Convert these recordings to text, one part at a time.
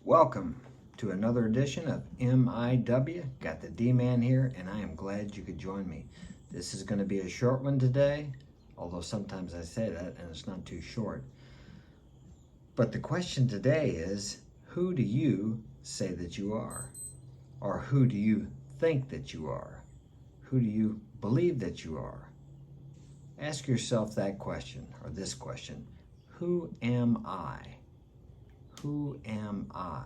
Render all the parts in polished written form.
Welcome to another edition of MIW. Got the D-Man here, and I am glad you could join me. This is going to be a short one today, although sometimes I say that and it's not too short. But the question today is, who do you say that you are? Or who do you think that you are? Who do you believe that you are? Ask yourself that question, or this question. Who am I? Who am I?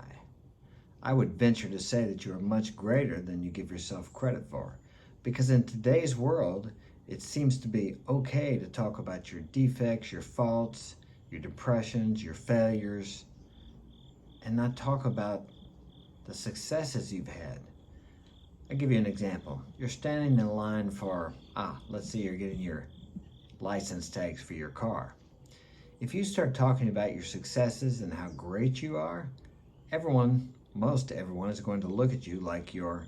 I would venture to say that you are much greater than you give yourself credit for. Because in today's world, it seems to be okay to talk about your defects, your faults, your depressions, your failures, and not talk about the successes you've had. I'll give you an example. You're standing in line for, let's say you're getting your license tags for your car. If you start talking about your successes and how great you are, most everyone is going to look at you like you're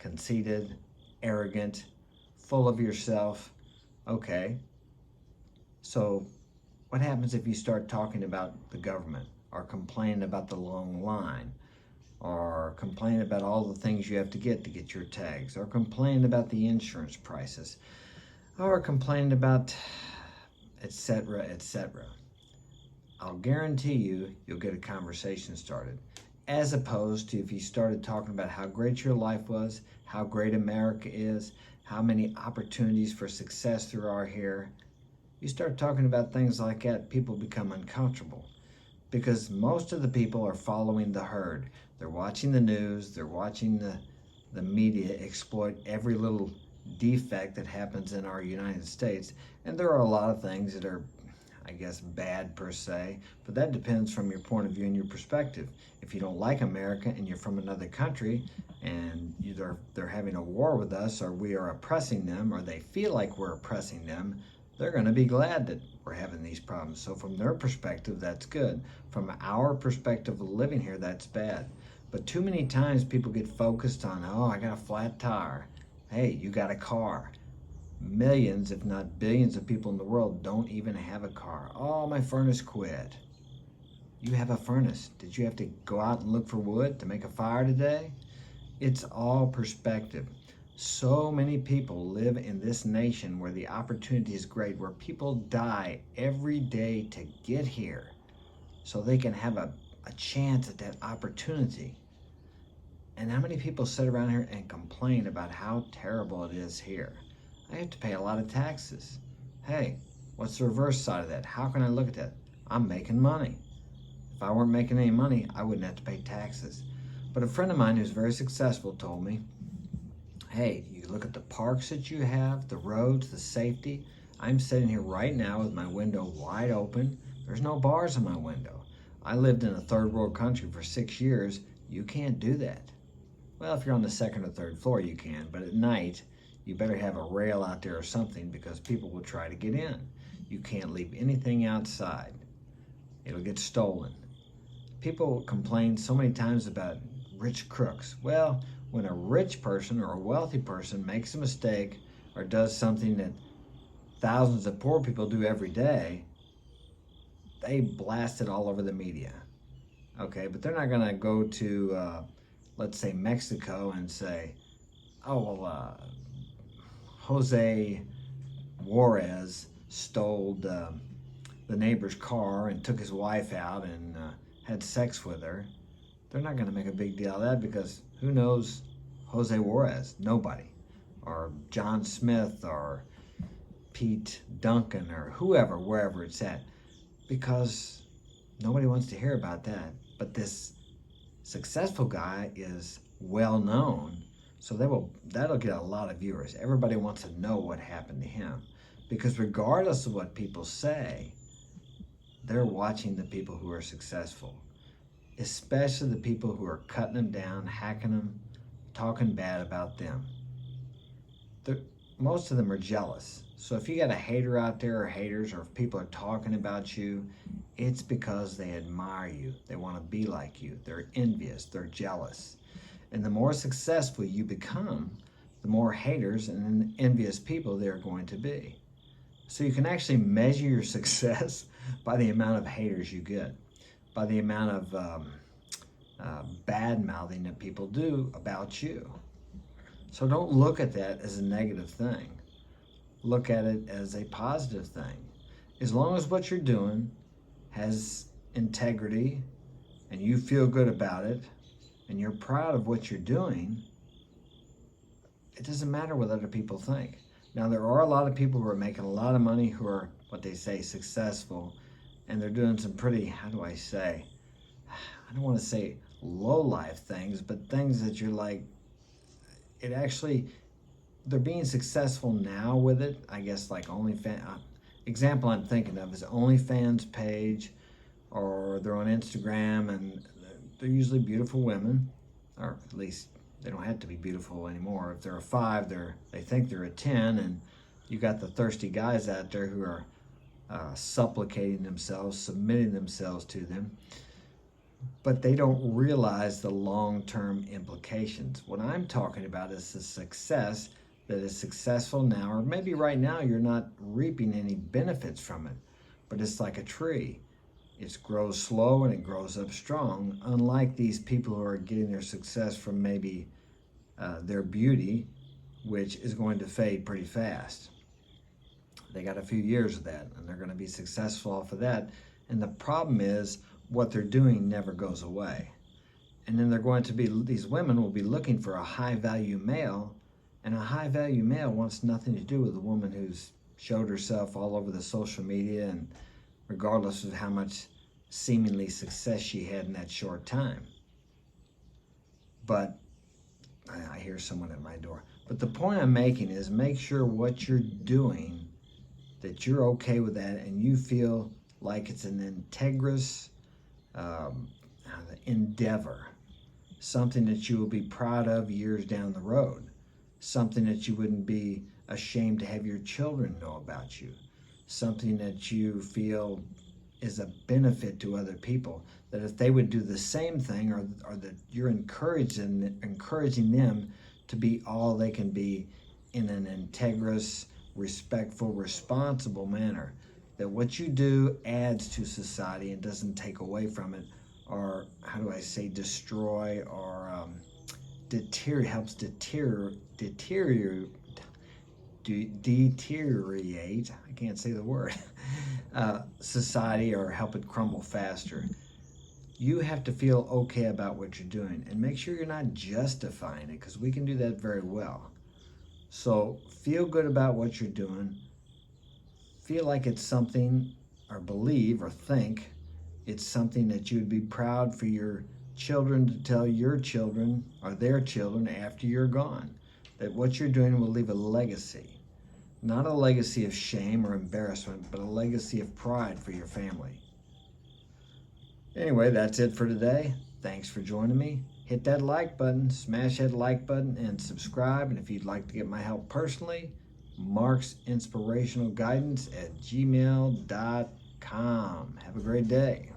conceited, arrogant, full of yourself. Okay, so what happens if you start talking about the government, or complaining about the long line, or complaining about all the things you have to get your tags, or complaining about the insurance prices, or complaining about etc., etc. I'll guarantee you'll get a conversation started. As opposed to if you started talking about how great your life was, how great America is, how many opportunities for success there are here. You start talking about things like that, people become uncomfortable. Because most of the people are following the herd. They're watching the news, they're watching the media exploit every little defect that happens in our United States. And there are a lot of things that are, I guess, bad per se, but that depends from your point of view and your perspective. If you don't like America and you're from another country and either they're having a war with us, or we are oppressing them, or they feel like we're oppressing them, they're going to be glad that we're having these problems. So from their perspective, that's good. From our perspective of living here, that's bad. But too many times people get focused on, oh, I got a flat tire. Hey, you got a car. Millions, if not billions of people in the world don't even have a car. Oh, my furnace quit. You have a furnace. Did you have to go out and look for wood to make a fire today? It's all perspective. So many people live in this nation where the opportunity is great, where people die every day to get here so they can have a chance at that opportunity. And how many people sit around here and complain about how terrible it is here? I have to pay a lot of taxes. Hey, what's the reverse side of that? How can I look at that? I'm making money. If I weren't making any money, I wouldn't have to pay taxes. But a friend of mine who's very successful told me, hey, you look at the parks that you have, the roads, the safety. I'm sitting here right now with my window wide open. There's no bars on my window. I lived in a third world country for 6 years. You can't do that. Well, if you're on the second or third floor, you can, but at night, you better have a rail out there or something, because people will try to get in. You can't leave anything outside. It'll get stolen. People complain so many times about rich crooks. Well, when a rich person or a wealthy person makes a mistake or does something that thousands of poor people do every day, they blast it all over the media. Okay, but they're not going to go to, let's say, Mexico and say, oh, well, Jose Juarez stole the neighbor's car and took his wife out and had sex with her. They're not going to make a big deal of that, because who knows Jose Juarez? Nobody. Or John Smith or Pete Duncan or whoever, wherever it's at. Because nobody wants to hear about that. But this successful guy is well known, so that'll get a lot of viewers. Everybody wants to know what happened to him, because regardless of what people say, they're watching the people who are successful, especially the people who are cutting them down, hacking them, talking bad about them. Most of them are jealous. So if you got a hater out there, or haters, or if people are talking about you, it's because they admire you. They want to be like you. They're envious. They're jealous. And the more successful you become, the more haters and envious people there are going to be. So you can actually measure your success by the amount of haters you get, by the amount of bad mouthing that people do about you. So don't look at that as a negative thing. Look at it as a positive thing. As long as what you're doing has integrity and you feel good about it and you're proud of what you're doing, it doesn't matter what other people think. Now, there are a lot of people who are making a lot of money who are, what they say, successful, and they're doing some pretty, how do I say, I don't want to say low-life things, but things that you're like, it actually, they're being successful now with it. I guess like OnlyFans, example I'm thinking of is OnlyFans page, or they're on Instagram, and they're usually beautiful women, or at least they don't have to be beautiful anymore. If they're a 5, they think they're a 10, and you got the thirsty guys out there who are supplicating themselves, submitting themselves to them, but they don't realize the long-term implications. What I'm talking about is the success that is successful now, or maybe right now you're not reaping any benefits from it, but it's like a tree. It grows slow and it grows up strong, unlike these people who are getting their success from maybe their beauty, which is going to fade pretty fast. They got a few years of that, and they're going to be successful off of that. And the problem is, what they're doing never goes away. And then they're going to be, these women will be looking for a high-value male, and a high-value male wants nothing to do with a woman who's showed herself all over the social media, and regardless of how much seemingly success she had in that short time. But I hear someone at my door. But the point I'm making is, make sure what you're doing, that you're okay with that, and you feel like it's an integrous endeavor, something that you will be proud of years down the road, something that you wouldn't be ashamed to have your children know about you, something that you feel is a benefit to other people, that if they would do the same thing, or that you're encouraging them to be all they can be in an integrous, respectful, responsible manner, that what you do adds to society and doesn't take away from it, or how do I say, destroy, or helps deteriorate, I can't say the word, society, or help it crumble faster. You have to feel okay about what you're doing, and make sure you're not justifying it, because we can do that very well. So feel good about what you're doing. Feel like it's something, or believe or think it's something that you would be proud for your children to tell your children, or their children, after you're gone. That what you're doing will leave a legacy. Not a legacy of shame or embarrassment, but a legacy of pride for your family. Anyway, that's it for today. Thanks for joining me. Hit that like button, smash that like button, and subscribe. And if you'd like to get my help personally, marksinspiratonalguidance@gmail.com. Have a great day.